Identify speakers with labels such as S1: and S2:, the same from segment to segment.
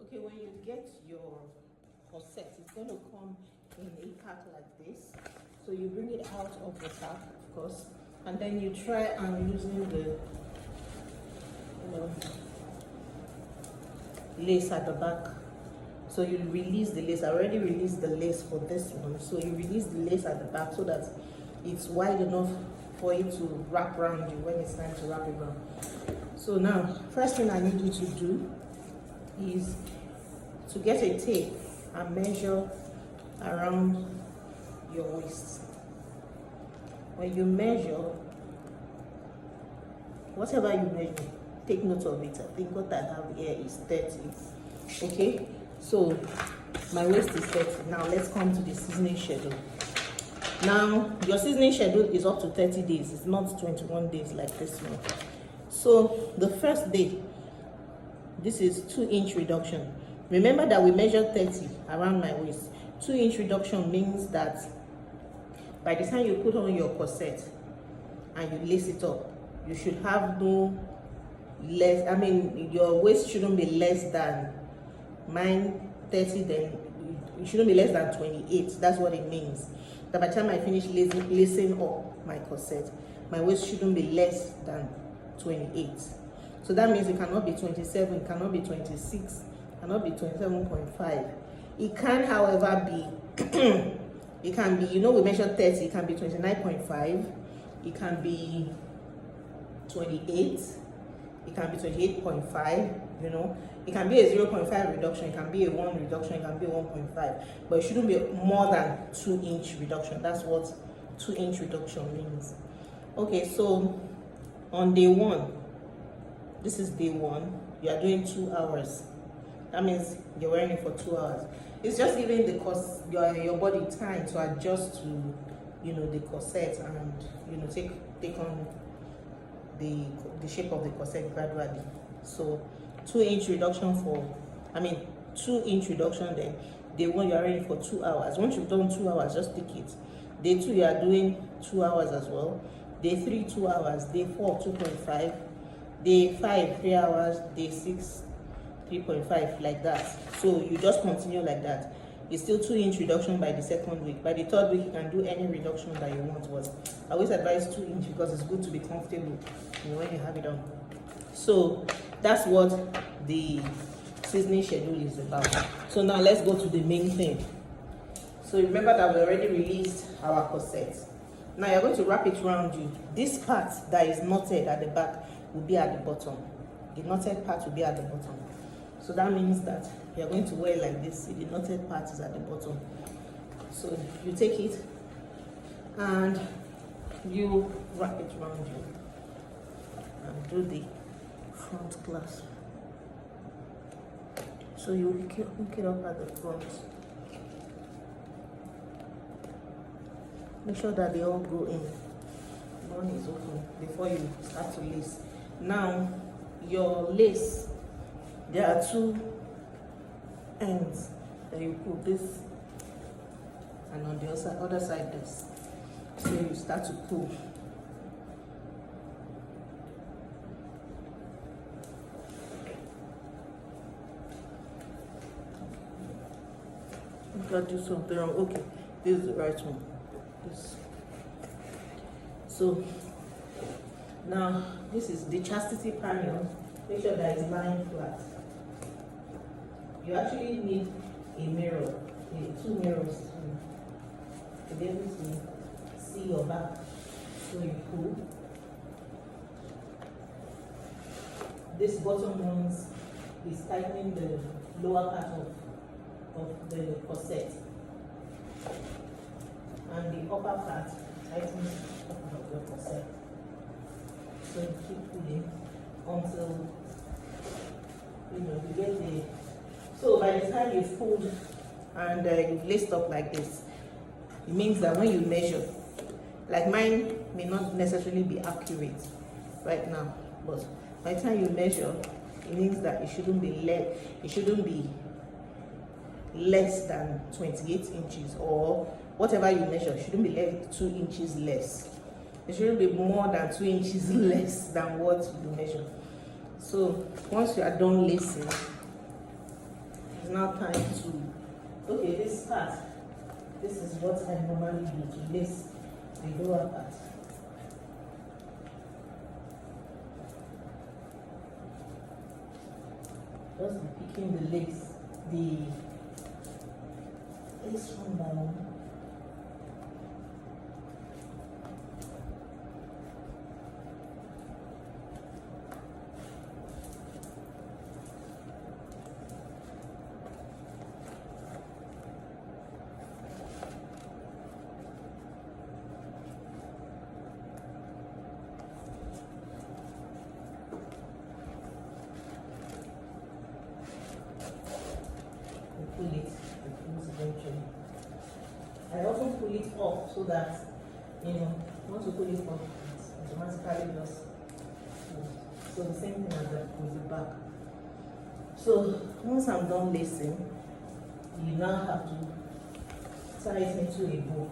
S1: Okay, when you get your corset, it's going to come in a pack like this. So you bring it out of the pack, of course, and then you try and using the lace at the back. So you release the lace. I already released the lace for this one. So you release the lace at the back so that it's wide enough for it to wrap around you when it's time to wrap it around. So now, first thing I need you to do is to get a tape and measure around your waist. When you measure, whatever you measure, take note of it. I think what I have here is 30. Okay, so my waist is 30. Now let's come to the seasoning schedule. Now your seasoning schedule is up to 30 days. It's not 21 days like this one. So the first day, this is 2-inch reduction. Remember that we measured 30 around my waist. 2-inch reduction means that by the time you put on your corset and you lace it up, you should have no less, I mean, your waist shouldn't be less than mine 30, then it shouldn't be less than 28. That's what it means. That by the time I finish lacing up my corset, my waist shouldn't be less than 28. So that means it cannot be 27, it cannot be 26, cannot be 27.5. It can, however, be it can be, you know, we mentioned 30, it can be 29.5, it can be 28, it can be 28.5, you know, it can be a 0.5 reduction, it can be a 1 reduction, it can be a 1.5, but it shouldn't be more than 2-inch reduction. That's what 2-inch reduction means. Okay, so on day 1, this is day 1, you are doing 2 hours. That means you're wearing it for 2 hours. It's just giving the your body time to adjust to, you know, the corset and, you know, take on the shape of the corset gradually. So 2-inch reduction for, 2-inch reduction. Then day 1 you are ready for 2 hours. Once you've done 2 hours, just take it. Day 2 you are doing 2 hours as well. Day 3 2 hours. Day 4 2.5. Day 5 3 hours. Day 6 3.5, like that. So you just continue like that. It's still 2-inch reduction by the 2nd week. By the 3rd week, you can do any reduction that you want. But I always advise 2-inch because it's good to be comfortable, you know, when you have it on. So that's what the seasoning schedule is about. So now let's go to the main thing. So remember that we already released our corset. Now you're going to wrap it around you. This part that is knotted at the back will be at the bottom. The knotted part will be at the bottom. So that means that you're going to wear like this. The knotted part is at the bottom. So you take it and you wrap it around you and do the front clasp. So you hook it up at the front. Make sure that they all go in. One is open before you start to lace. Now your lace, there are 2 ends that you put, this and on the other side this. So you start to pull. You gotta do something wrong. Okay, this is the right one. This. So now this is the chastity panel. Make sure that it's lying flat. You actually need a mirror, 2 mirrors to be able to see your back. So you pull. This bottom one is tightening the lower part of the corset, and the upper part tightens the upper part of the corset. So you keep pulling until, you know, you get the. So by the time you've pulled and you've laced up like this, it means that when you measure, like mine may not necessarily be accurate right now, but by the time you measure, it means that it shouldn't be less than 28 inches, or whatever you measure shouldn't be 2 inches less. It shouldn't be more than 2 inches less than what you measure. So once you are done lacing, now time to, okay, this part, this is what I normally do to lace the lower part. Just be picking the lace one by one. Pull it eventually. I also pull it off so that, you know, once you pull it off, it automatically just moves. So the same thing as that with the back. So once I'm done lacing, you now have to tie it into a bow.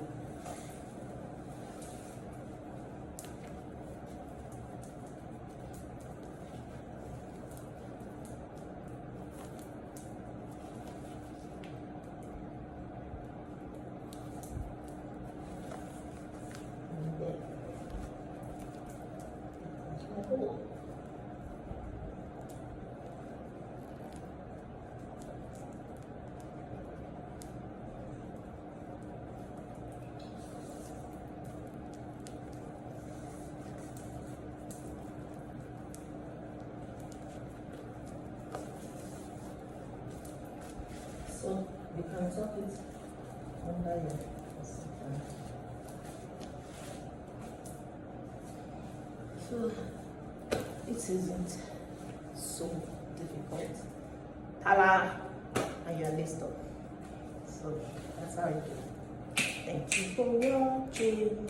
S1: So you can tuck it under your corset. So it isn't so difficult. Ta-la! And you're laced up. So that's how I do it. Thank you for watching.